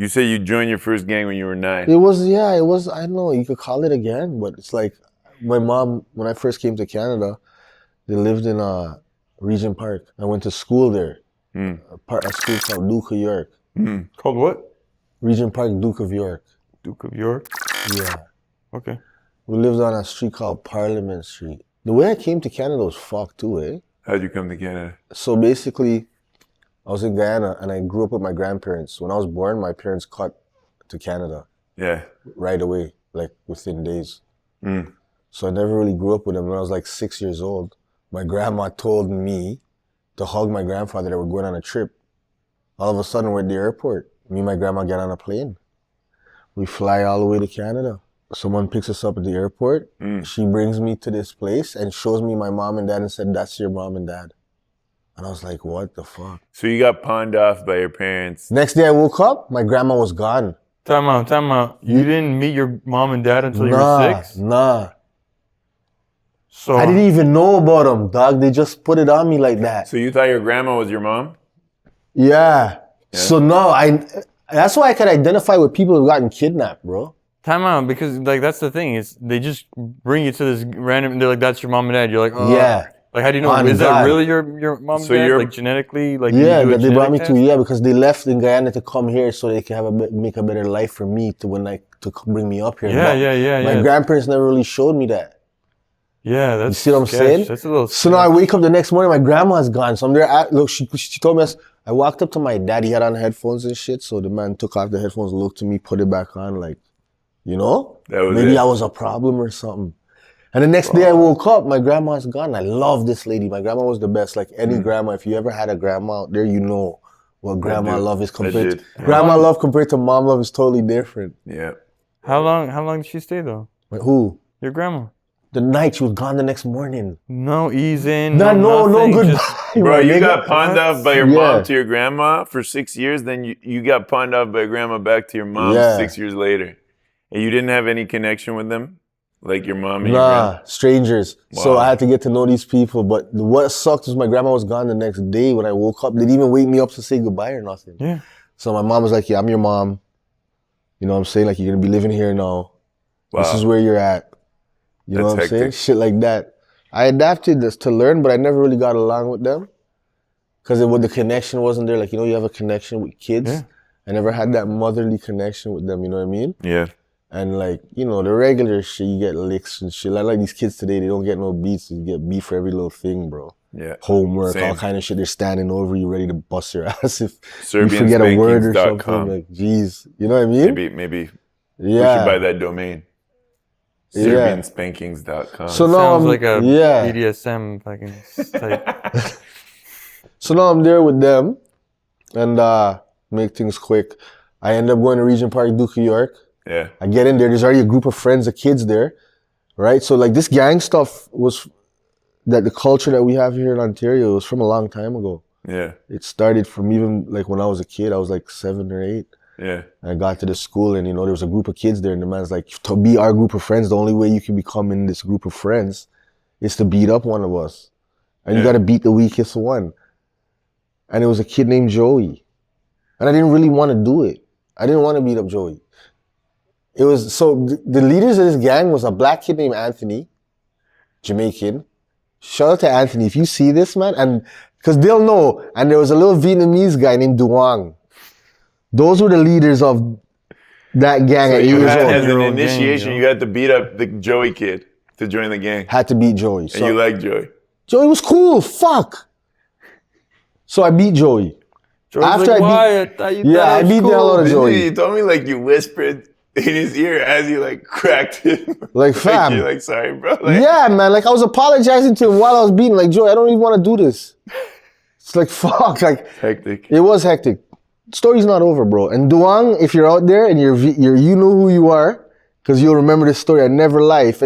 You say you joined your first gang when you were 9. It was, I don't know, you could call it a gang, but it's like, my mom, when I first came to Canada, they lived in Regent Park. I went to school there. A school called Duke of York. Called what? Regent Park, Duke of York. Duke of York? Yeah. Okay. We lived on a street called Parliament Street. The way I came to Canada was fucked too, eh? How'd you come to Canada? So basically, I was in Guyana and I grew up with my grandparents. When I was born, my parents cut to Canada. Yeah. Right away, like within days. So I never really grew up with them. When I was like 6 years old, my grandma told me to hug my grandfather that we're going on a trip. All of a sudden, we're at the airport. Me and my grandma get on a plane. We fly all the way to Canada. Someone picks us up at the airport. She brings me to this place and shows me my mom and dad and said, "That's your mom and dad." And I was like, what the fuck? So you got pawned off by your parents. Next day I woke up, my grandma was gone. Time out. You didn't meet your mom and dad until you were 6? Nah. So I didn't even know about them, dog. They just put it on me like that. So you thought your grandma was your mom? Yeah. So no, that's why I could identify with people who've gotten kidnapped, bro. Time out, because like that's the thing, is they just bring you to this random, they're like, that's your mom and dad. You're like, oh. Yeah. Like, how do you know? Is that really your mom and dad? Like genetically? Like, yeah, that they brought me to, because they left in Guyana to come here so they can make a better life for me to bring me up here. Yeah. My grandparents never really showed me that. Yeah, that's, you see what I'm saying? That's a little so now I wake up the next morning, my grandma's gone. So I'm there, look, she told me, I walked up to my dad, he had on headphones and shit, so the man took off the headphones, looked at me, put it back on, like, you know? Maybe I was a problem or something. And the next day I woke up, my grandma's gone. I love this lady. My grandma was the best. Like any grandma, if you ever had a grandma out there, you know what grandma love is compared to. Grandma love compared to mom love is totally different. Yeah. How long did she stay though? Wait, who? Your grandma. The night, she was gone the next morning. No easing. No goodbye. Bro, you got pawned off by your mom to your grandma for 6 years, then you got pawned off by grandma back to your mom 6 years later. And you didn't have any connection with them? Like your mom and your grandma? Strangers. Wow. So I had to get to know these people. But what sucked was my grandma was gone the next day when I woke up. They didn't even wake me up to say goodbye or nothing. Yeah. So my mom was like, yeah, I'm your mom. You know what I'm saying? Like, you're going to be living here now. Wow. This is where you're at. You know what I'm saying? Shit like that. I adapted this to learn, but I never really got along with them. Because the connection wasn't there. Like, you know, you have a connection with kids. Yeah. I never had that motherly connection with them. You know what I mean? Yeah. And like, you know, the regular shit, you get licks and shit. Like these kids today, they don't get no beats. You get beat for every little thing, bro. Yeah. Homework, all kind of shit. They're standing over you, ready to bust your ass if you forget a word or something. Like, geez, you know what I mean? Maybe we should buy that domain. SerbianSpankings.com. So now sounds like a BDSM fucking type. So now I'm there with them, and make things quick. I end up going to Regent Park, Duke of York. Yeah. I get in there, there's already a group of friends, of kids there, right? So like this gang stuff that the culture that we have here in Ontario was from a long time ago. Yeah. It started from even like when I was a kid, I was like 7 or 8. Yeah. And I got to the school and, you know, there was a group of kids there and the man's like, to be our group of friends, the only way you can become in this group of friends is to beat up one of us. And you got to beat the weakest one. And it was a kid named Joey. And I didn't really want to do it. I didn't want to beat up Joey. It was, so the leaders of this gang was a black kid named Anthony, Jamaican. Shout out to Anthony. If you see this, man, and because they'll know. And there was a little Vietnamese guy named Duong. Those were the leaders of that gang at years old. As an initiation, you had to beat up the Joey kid to join the gang. Had to beat Joey. And you liked Joey? Joey was cool. Fuck. So I beat Joey. Joey's like, why? I beat the hell out of Joey. You told me like you whispered in his ear as you like cracked him. Like, fam. You're like, sorry, bro. Like, yeah, man. Like I was apologizing to him while I was beating. Like, Joey, I don't even want to do this. It's like, fuck. Like, hectic. It was hectic. Story's not over, bro. And Duong, if you're out there and you know who you are, because you'll remember this story. I never lie. If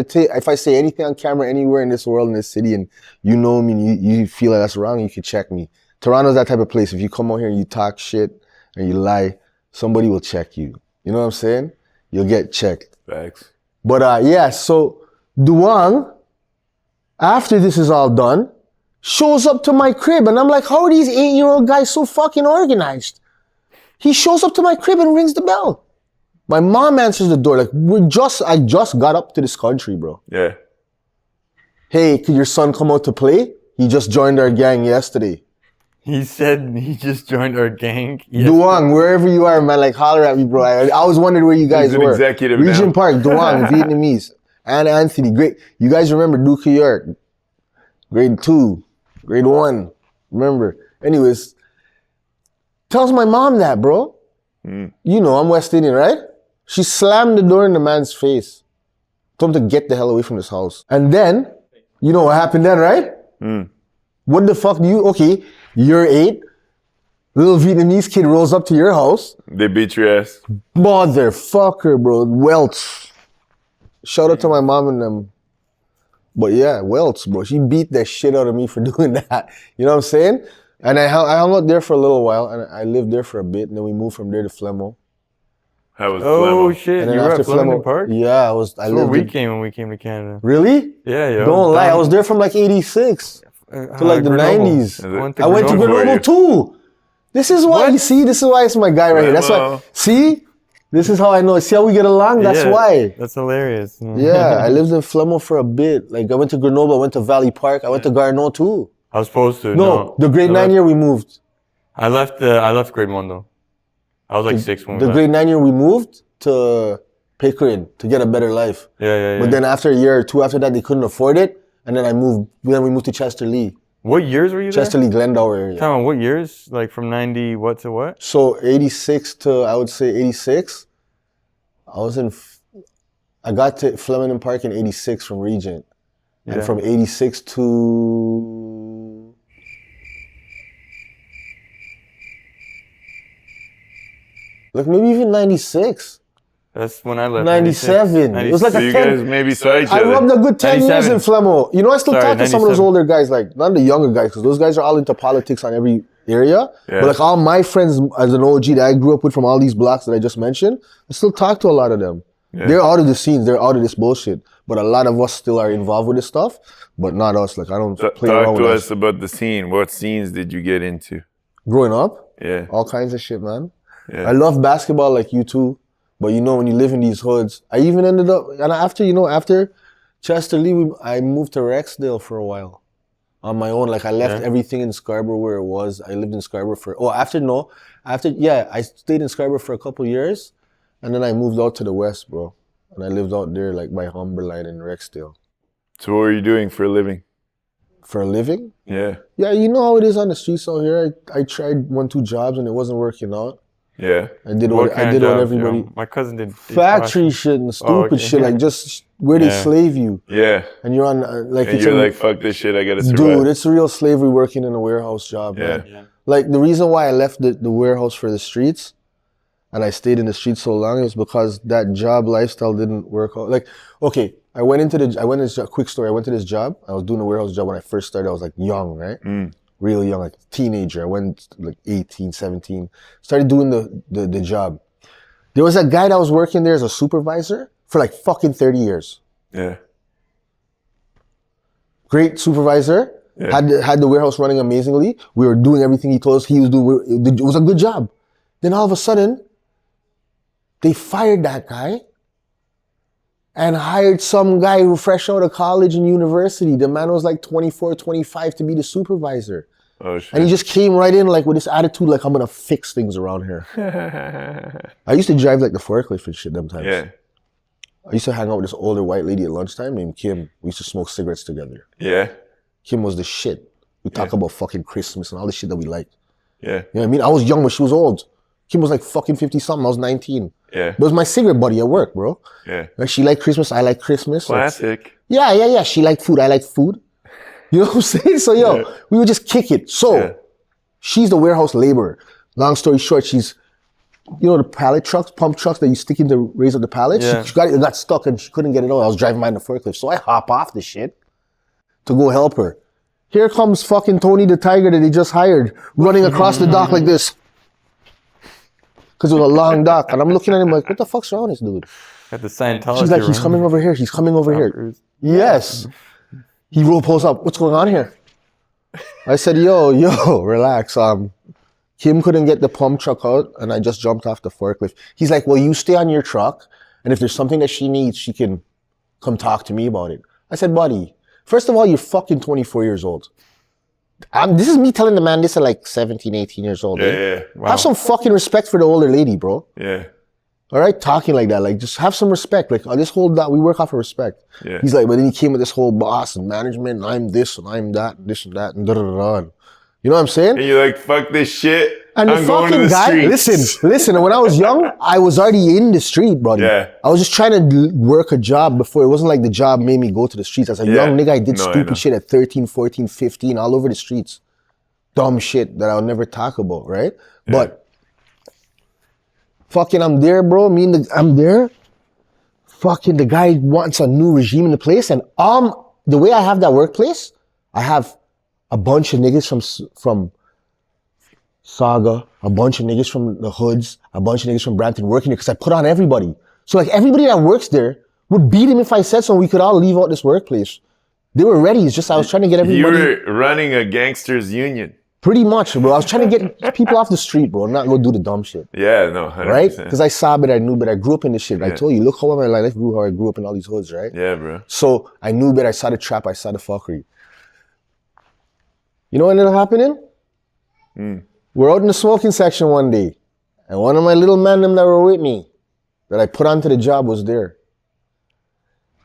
I say anything on camera anywhere in this world, in this city, and you know me and you feel like that's wrong, you can check me. Toronto's that type of place. If you come out here and you talk shit and you lie, somebody will check you. You know what I'm saying? You'll get checked. Facts. But so Duong, after this is all done, shows up to my crib and I'm like, how are these 8-year-old guys so fucking organized? He shows up to my crib and rings the bell. My mom answers the door. Like, I just got up to this country, bro. Yeah. Hey, could your son come out to play? He just joined our gang yesterday. He said he just joined our gang. Duong, wherever you are, man, like holler at me, bro. I was wondering where you guys He's an were. executive Regent now. Park, Duong, Vietnamese. And Anthony, great. You guys remember Duke York? Grade 2, grade 1. Remember? Anyways, tells my mom that, bro. You know, I'm West Indian, right? She slammed the door in the man's face. Told him to get the hell away from this house. And then, you know what happened then, right? What the fuck do you, okay, you're 8, little Vietnamese kid rolls up to your house. They beat your ass. Motherfucker, bro. Welch. Shout out to my mom and them. But yeah, Welch, bro. She beat the shit out of me for doing that. You know what I'm saying? And I hung out there for a little while, and I lived there for a bit, and then we moved from there to Flemo. How was Oh Flemo? shit! And You then were after at Flemington Flemo, Park? yeah, I That's where lived we in- came when we came to Canada. Really? Yeah, yo. Don't lie, I was there from like 86 to like the Grenoble. 90s. I I went to Grenoble for Grenoble you. too. This is why, you see, this is why it's my guy right here. That's why, Grenoble. see? This is how I know. See how we get along? That's Yeah, why. That's hilarious. Yeah, I lived in Flemo for a bit. Like, I went to Grenoble, I went to Valley Park, I went to Guyana too. I was supposed to. No, the grade I 9 left- year we moved. I left grade 1 though. I was like 6 when we The left. grade 9 year we moved to Pickering to get a better life. Yeah. But then after a year or two after that, they couldn't afford it. And then we moved to Chester Lee. What years were you there? Chester Lee, Glendower area. Tell me, what years? Like from 90 what to what? So 86 to, I would say 86. I got to Flemington Park in 86 from Regent. And Yeah. from 86 to... Like maybe even 96. That's when I left. 97. It was like So a you 10 guys maybe saw each I other. rubbed a good 10 years 97. in Flemo. You know, I still Sorry, talk to some of those 97. older guys, like, not the younger guys, because those guys are all into politics on every area. Yeah. But like all my friends as an OG that I grew up with from all these blocks that I just mentioned, I still talk to a lot of them. Yeah. They're out of the scenes. They're out of this bullshit. But a lot of us still are involved with this stuff, but not us. Like, I don't play around Talk with to us. us about the scene. What scenes did you get into? Growing up, Yeah. all kinds of shit, man. Yeah. I love basketball like you too. But you know, when you live in these hoods, I even ended up, and after Chester Lee, I moved to Rexdale for a while on my own. Like I left everything in Scarborough where it was. I lived in Scarborough I stayed in Scarborough for a couple years, and then I moved out to the west, bro. And I lived out there like by Humberline and Rexdale. So what were you doing for a living? For a living? Yeah. Yeah, you know how it is on the streets out here. I tried 1-2 jobs and it wasn't working out. Yeah. I did what kind of jobs, everybody. you know? My cousin did Factory shit and stupid okay. shit, like just where they Yeah. slave you. Yeah. And you're on, like, And it's you're a, like, fuck this shit, I gotta survive. dude, it's real slavery working in a warehouse job, Yeah. man. Like, the reason why I left the warehouse for the streets and I stayed in the streets so long is because that job lifestyle didn't work out. Like, okay, quick story. I went to this job. I was doing a warehouse job when I first started. I was like young, right? Real young, like teenager. I went like 18, 17. Started doing the job. There was a guy that was working there as a supervisor for like fucking 30 years. Yeah. Great supervisor. Yeah. Had the warehouse running amazingly. We were doing everything he told us he was doing. It was a good job. Then all of a sudden, they fired that guy and hired some guy who fresh out of college and university. The man was like 24, 25 to be the supervisor. Oh shit. And he just came right in like with this attitude like, I'm going to fix things around here. I used to drive like the forklift and shit them times. Yeah. I used to hang out with this older white lady at lunchtime named Kim. We used to smoke cigarettes together. Yeah. Kim was the shit. We talk about fucking Christmas and all the shit that we liked. Yeah. You know what I mean? I was young, but she was old. Kim was like fucking 50-something. I was 19. Yeah. But it was my cigarette buddy at work, bro. Yeah. Like, she liked Christmas. I like Christmas. Like, Classic. yeah. She liked food. I like food. You know what I'm saying? So, we would just kick it. So, she's the warehouse laborer. Long story short, she's, you know, the pallet trucks, pump trucks that you stick in to raise up the pallets? Yeah. She got stuck and she couldn't get it out. I was driving behind the forklift. So I hop off the shit to go help her. Here comes fucking Tony the Tiger that they just hired, running across the dock like this. Because it was a long dock. And I'm looking at him like, what the fuck's wrong with this dude? Got the Scientology. She's like, he's coming over here. He's coming over here. Yes. He pulls up. What's going on here? I said, yo, relax. Kim couldn't get the pump truck out, and I just jumped off the forklift. He's like, well, you stay on your truck, and if there's something that she needs, she can come talk to me about it. I said, buddy, first of all, you're fucking 24 years old. This is me telling the man this at like 17, 18 years old. Yeah. Wow. Have some fucking respect for the older lady, bro. Yeah. All right? Talking like that. Like, just have some respect. Like, this whole, that we work off of respect. Yeah. He's like, but then he came with this whole boss and management, and I'm this, and I'm that, and this and that, and da-da-da-da. You know what I'm saying? And you're like, fuck this shit. And the I'm going to fucking the guy, streets. listen, when I was young, I was already in the street, brother. Yeah. I was just trying to work a job before. It wasn't like the job made me go to the streets. As a young nigga, I did stupid shit at 13, 14, 15, all over the streets. Dumb shit that I'll never talk about, right? Yeah. But fucking I'm there, bro. I'm there. Fucking the guy wants a new regime in the place. And the way I have that workplace, I have a bunch of niggas from Saga, a bunch of niggas from the hoods, a bunch of niggas from Brampton working there because I put on everybody. So like everybody that works there would beat him if I said so. We could all leave out this workplace. They were ready. It's just I was trying to get everybody. You were running a gangsters union. Pretty much, bro. I was trying to get people off the street, bro, and not go do the dumb shit. Yeah, no, 100%. Right? Because I saw it, I knew, but I grew up in this shit. I told you, look how my life grew, how I grew up in all these hoods, right? Yeah, bro. So I knew, but I saw the trap, I saw the fuckery. You know what ended up happening? We're out in the smoking section one day, and one of my little men them that were with me, that I put onto the job, was there.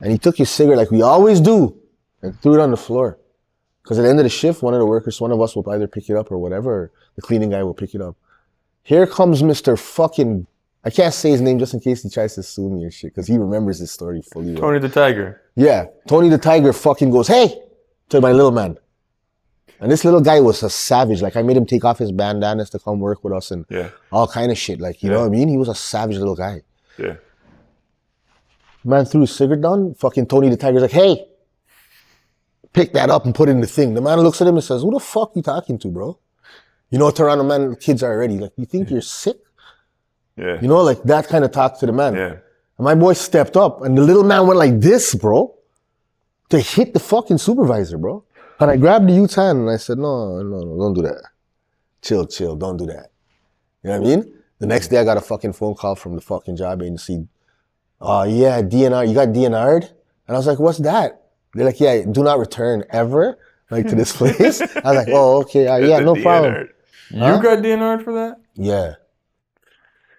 And he took his cigarette like we always do, and threw it on the floor. Because at the end of the shift, one of us will either pick it up or whatever, or the cleaning guy will pick it up. Here comes Mr. fucking, I can't say his name just in case he tries to sue me or shit, because he remembers his story fully well. Tony the Tiger. Yeah, Tony the Tiger fucking goes, hey, to my little man. And this little guy was a savage. Like, I made him take off his bandanas to come work with us and all kind of shit. Like, you know what I mean? He was a savage little guy. Yeah. Man threw his cigarette down. Fucking Tony the Tiger's like, hey, pick that up and put it in the thing. The man looks at him and says, who the fuck you talking to, bro? You know, Toronto man, kids are already like, you think you're sick? Yeah. You know, like that kind of talk to the man. Yeah. And my boy stepped up and the little man went like this, bro, to hit the fucking supervisor, bro. And I grabbed the youth's hand and I said, no, don't do that. Chill, don't do that. You know what I mean? The next day I got a fucking phone call from the fucking job agency. Oh yeah, DNR, you got DNR'd? And I was like, what's that? They're like, yeah, do not return ever, like to this place. I was like, oh, okay, yeah, no problem. You got DNR'd for that? Yeah.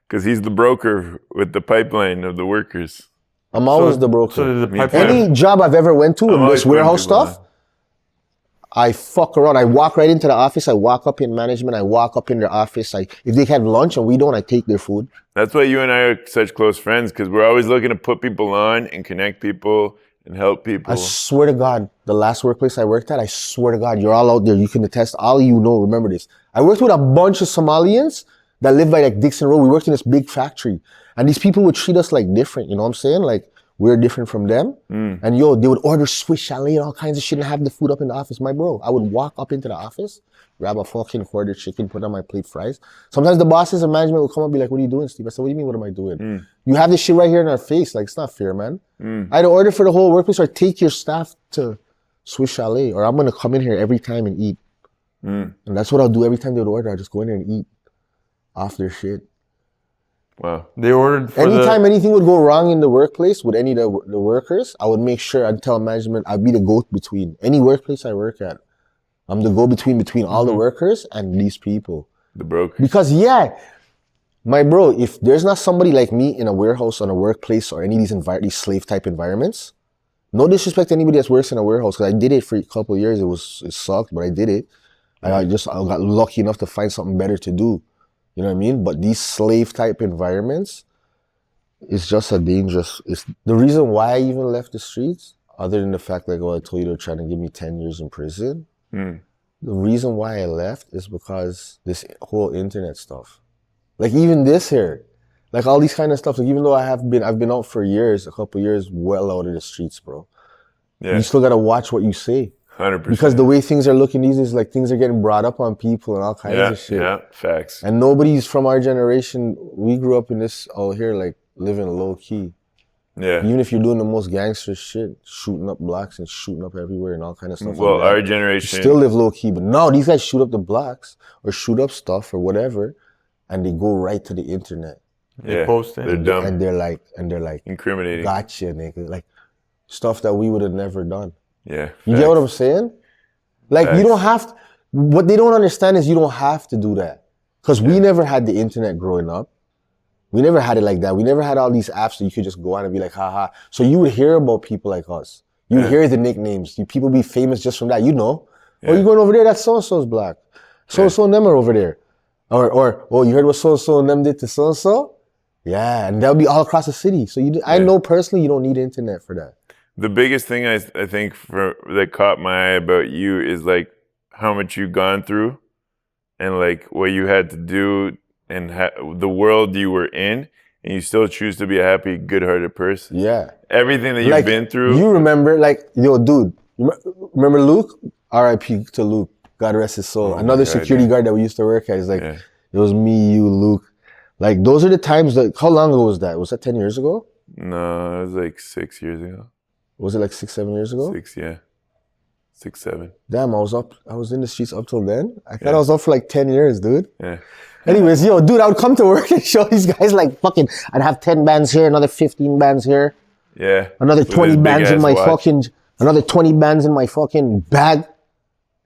Because he's the broker with the pipeline of the workers. I'm always the broker. So the pipeline. Any job I've ever went to in this warehouse stuff, I fuck around. I walk right into the office. I walk up in management. I walk up in their office. If they have lunch and we don't, I take their food. That's why you and I are such close friends, because we're always looking to put people on and connect people and help people. I swear to God, the last workplace I worked at, I swear to God, you're all out there. You can attest. All you know, remember this. I worked with a bunch of Somalians that live by like Dixon Road. We worked in this big factory. And these people would treat us like different. You know what I'm saying? Like, we're different from them. And they would order Swiss chalet and all kinds of shit and have the food up in the office. My bro, I would walk up into the office, grab a fucking quarter chicken, put on my plate fries. Sometimes the bosses and management would come up and be like, what are you doing, Steve? I said, what do you mean, what am I doing? You have this shit right here in our face. Like, it's not fair, man. I had to order for the whole workplace or take your staff to Swiss chalet or I'm going to come in here every time and eat. And that's what I'll do every time they would order. I'll just go in there and eat off their shit. Wow. They ordered for anytime anything would go wrong in the workplace with any of the workers, I would make sure I'd tell management I'd be the go-between. Any workplace I work at, I'm the go-between between all the workers and these people. The brokers. Because my bro, if there's not somebody like me in a warehouse, on a workplace, or any of these slave-type environments, no disrespect to anybody that works in a warehouse, because I did it for a couple of years. It sucked, but I did it. I got lucky enough to find something better to do. You know what I mean? But these slave-type environments, it's just a dangerous... It's the reason why I even left the streets, other than the fact like, I told you they're trying to give me 10 years in prison. The reason why I left is because this whole internet stuff. Like even this here, like all these kind of stuff, like even though I've been out for years, a couple years, well out of the streets, bro. Yeah. You still got to watch what you say. 100%. Because the way things are looking these days, like things are getting brought up on people and all kinds of shit. Yeah, facts. And nobody's from our generation, we grew up in this out here, like living low key. Yeah. Even if you're doing the most gangster shit, shooting up blocks and shooting up everywhere and all kind of stuff Well, like that. our generation You still live low key, but now these guys shoot up the blocks or shoot up stuff or whatever, and they go right to the internet. They post it. They're dumb. And they're like incriminating. Gotcha, nigga. Like stuff that we would have never done. Yeah. You get what I'm saying? Like Facts. you don't have to, what they don't understand is you don't have to do that. Because we never had the internet growing up. We never had it like that. We never had all these apps that you could just go on and be like, haha. So you would hear about people like us. You would hear the nicknames. People be famous just from that. You know. Oh, you going over there? That's so-and-so's black. So-and-so and them are over there. Or oh, you heard what so-and-so and them did to so-and-so? Yeah, and that'll be all across the city. So I know personally you don't need internet for that. The biggest thing I think that caught my eye about you is like how much you've gone through and like what you had to do and the world you were in, and you still choose to be a happy, good-hearted person. Yeah. Everything that you've been through. You remember, like, yo, dude, remember Luke? R.I.P. to Luke. God rest his soul. Another security guard that we used to work at is like, it was me, you, Luke. Like, those are the times that, how long ago was that? Was that 10 years ago? No, it was like 6 years ago. Was it like 6, 7 years ago? 6, yeah. 6, 7. Damn, I was in the streets up till then. I thought I was up for like 10 years, dude. Yeah. Anyways, yo, dude, I would come to work and show these guys like fucking, I'd have 10 bands here, another 15 bands here. Yeah. Another 20 bands in my another 20 bands in my fucking bag.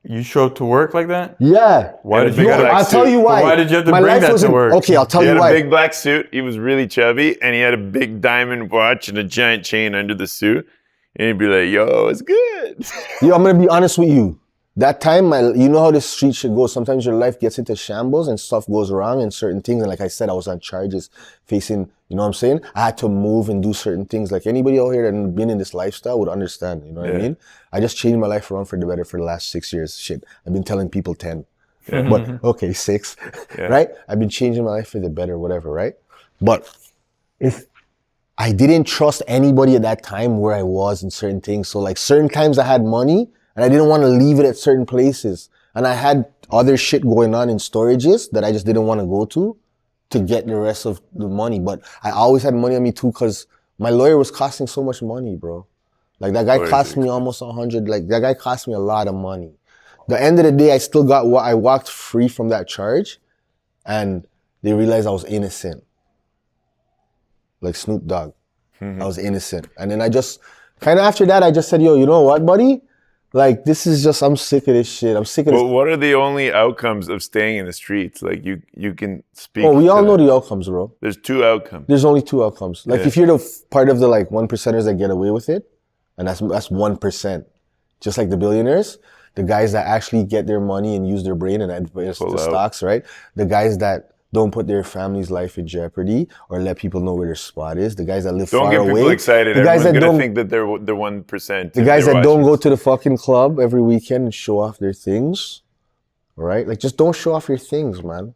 You show up to work like that? Yeah. Why did you? I'll tell you why. Why did you have to bring that to work? Okay, I'll tell you why. He had a big black suit. He was really chubby, and he had a big diamond watch and a giant chain under the suit. And he'd be like, "Yo, it's good." Yo, I'm gonna be honest with you. That time, you know how the street should go. Sometimes your life gets into shambles and stuff goes wrong and certain things. And like I said, I was on charges facing, you know what I'm saying? I had to move and do certain things. Like anybody out here that been in this lifestyle would understand, you know what I mean? I just changed my life around for the better for the last 6 years. Shit, I've been telling people 10. But okay, 6, right? I've been changing my life for the better, whatever, right? But if I didn't trust anybody at that time where I was in certain things. So like certain times I had money, and I didn't want to leave it at certain places. And I had other shit going on in storages that I just didn't want to go to get the rest of the money. But I always had money on me too because my lawyer was costing so much money, bro. Like that guy cost me almost 100. Like that guy cost me a lot of money. The end of the day, I still got what I walked free from that charge, and they realized I was innocent. Like Snoop Dogg. I was innocent. And then I just, kind of after that, I just said, yo, you know what, buddy? Like, this is just, I'm sick of this shit. I'm sick of this. Well, what are the only outcomes of staying in the streets? Like, you can speak. Oh, we all know the outcomes, bro. There's 2 outcomes. There's only 2 outcomes. Like, if you're the part of the, like, 1%ers that get away with it, and that's 1%. Just like the billionaires, the guys that actually get their money and use their brain and invest the stocks, right? The guys that don't put their family's life in jeopardy or let people know where their spot is. The guys that live far away. Don't get people excited. The guys Everyone's that gonna think that they're 1%. The guys that don't go to the fucking club every weekend and show off their things, right? Like, just don't show off your things, man.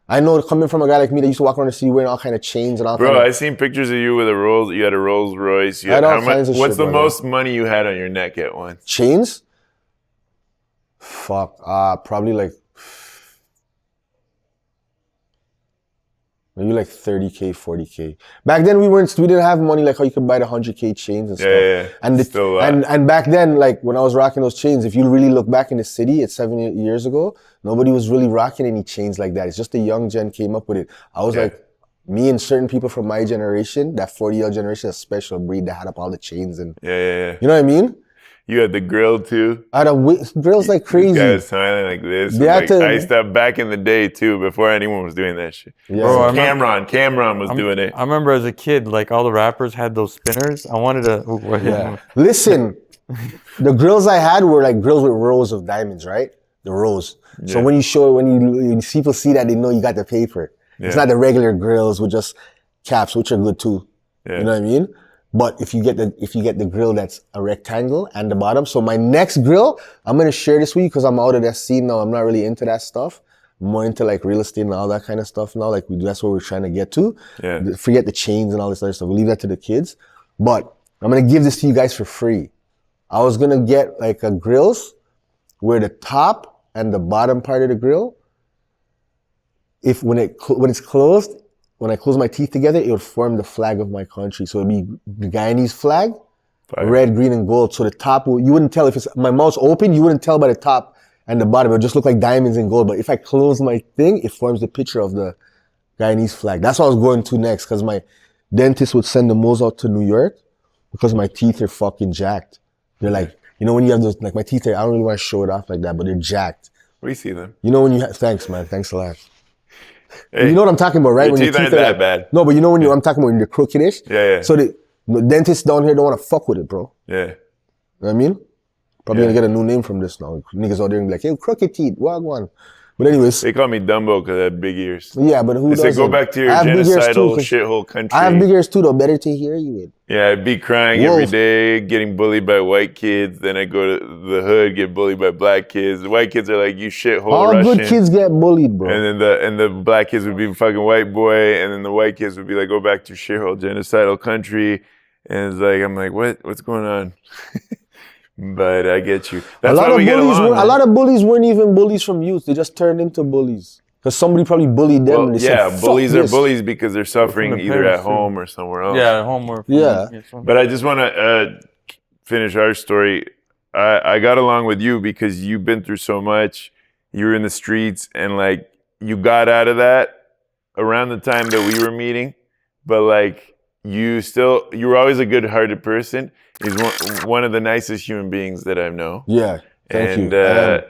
I know coming from a guy like me that used to walk around the city wearing all kind of chains and all kind of... Bro, I seen pictures of you with a Rolls. You had a Rolls Royce. You had all kinds of shit. What's the most money you had on your neck at once? Chains? Fuck. Probably like... Maybe like 30K, 40K. Back then we didn't have money like how you could buy the 100K chains and stuff. Yeah. And back then, like when I was rocking those chains, if you really look back in the city, it's 7 years ago, nobody was really rocking any chains like that. It's just the young gen came up with it. I was like, me and certain people from my generation, that 40-year generation, a special breed that had up all the chains and Yeah. You know what I mean? You had the grill too. I had grills like crazy. This guy was smiling like this. I used to have back in the day too, before anyone was doing that shit. Yeah. Bro, Cameron was doing it. I remember as a kid, like all the rappers had those spinners. I wanted to. Yeah. Listen, the grills I had were like grills with rows of diamonds, right? The rows. Yeah. So when you people see that, they know you got the paper. Yeah. It's not the regular grills with just caps, which are good too. Yeah. You know what I mean? But if you get the grill that's a rectangle and the bottom. So my next grill, I'm going to share this with you because I'm out of that scene now. I'm not really into that stuff. I'm more into like real estate and all that kind of stuff now. Like that's what we're trying to get to. Yeah. Forget the chains and all this other stuff. We'll leave that to the kids. But I'm going to give this to you guys for free. I was going to get like a grills where the top and the bottom part of the grill, when it's closed, when I close my teeth together, it would form the flag of my country. So it'd be the Guyanese flag, red, green, and gold. So the top, you wouldn't tell if it's, my mouth's open, you wouldn't tell by the top and the bottom. It would just look like diamonds and gold. But if I close my thing, it forms the picture of the Guyanese flag. That's what I was going to next, because my dentist would send the moles out to New York because my teeth are fucking jacked. They're like, you know, when you have those, like my teeth are, I don't really want to show it off like that, but they're jacked. We see them. You know when you have, thanks man, thanks a lot. Hey, you know what I'm talking about, right? Your when teeth aren't that bad. No, but you know when I'm talking about when you're crookedish? Yeah. So the dentists down here don't want to fuck with it, bro. Yeah. You know what I mean? Probably gonna get a new name from this now. Niggas out there gonna be like, hey, crooked teeth, wagwan. But anyways. They call me Dumbo because I have big ears. Yeah, but who doesn't? They say go back to your genocidal shithole country. I have big ears too, though. Better to hear you with. Yeah, I'd be crying every day, getting bullied by white kids. Then I go to the hood, get bullied by black kids. The white kids are like, you shithole Russian. All good kids get bullied, bro. And then the black kids would be fucking white boy. And then the white kids would be like, go back to your shithole genocidal country. And it's like, I'm like, what's going on? But I get you. That's why we get along. A lot of bullies weren't even bullies from youth. They just turned into bullies. Because somebody probably bullied them. Well, and they said, bullies are bullies because they're suffering either at home or somewhere else. Yeah, at home or... Yeah. But I just want to finish our story. I got along with you because you've been through so much. You were in the streets and like you got out of that around the time that we were meeting. But like you were always a good-hearted person. He's one of the nicest human beings that I know. Yeah, thank you.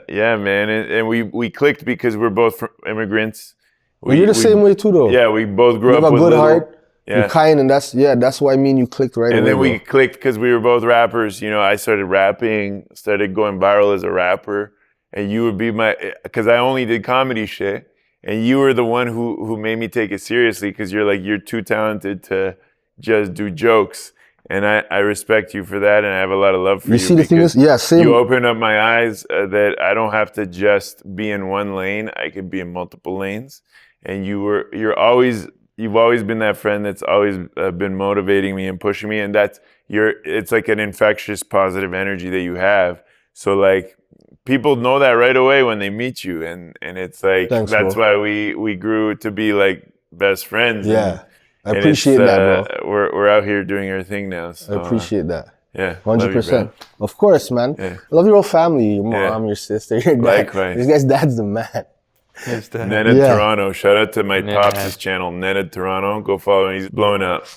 Yeah, man. And we clicked because we're both immigrants. Well, you're the same way too, though. Yeah, we both grew up with You have a good heart. Yeah. You're kind, and that's why me and you clicked right away. And then we clicked because we were both rappers. You know, I started rapping, started going viral as a rapper. And you would be because I only did comedy shit. And you were the one who made me take it seriously because you're too talented to just do jokes. And I respect you for that, and I have a lot of love for you. You see, the thing is, same. You opened up my eyes that I don't have to just be in one lane. I could be in multiple lanes. And you've always been that friend that's always been motivating me and pushing me. And it's like an infectious, positive energy that you have. So like people know that right away when they meet you, and it's like that's why we grew to be like best friends. Yeah. I appreciate that, bro. We're out here doing our thing now. So, I appreciate that. Yeah, 100%. Of course, man. Yeah. I love your whole family, your mom, your sister, your dad. Likewise. This guy's dad's the man. Ned Toronto. Shout out to my Pops' channel, Ned Toronto. Go follow him. He's blowing up.